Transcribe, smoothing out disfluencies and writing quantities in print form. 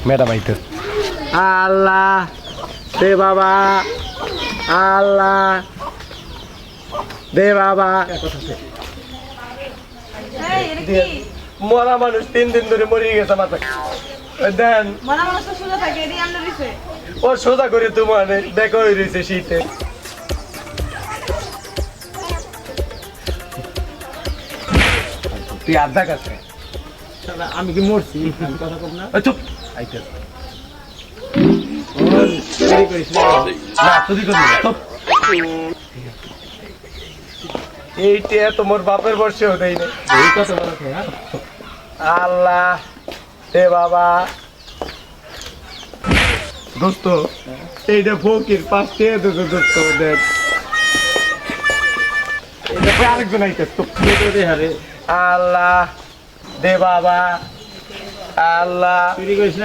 Madam আইতে আল্লাহ দে বাবা, আল্লাহ দে বাবা। মরা মানুষ 3 দিন ধরে মরে গেছে মাথা দেন। ও সোজা করে তোমার দেখো রয়েছে শীতে। তুই আধা কাছে আমি কি মরছি? কথা কব না। চুপ আইতে না তুই করবি না, চুপ। এইটা তোমার বাপের বর্ষেও দেয় না। এই কথা বলা হ্যাঁ আল্লাহ দে বাবা। দোস্ত এইটা ফকির 5 টাকা দোস্ত দোস্ত দেখ। এটা আরেকজন আইতে তো আল্লাহ দে বাবা, আল্লাহ।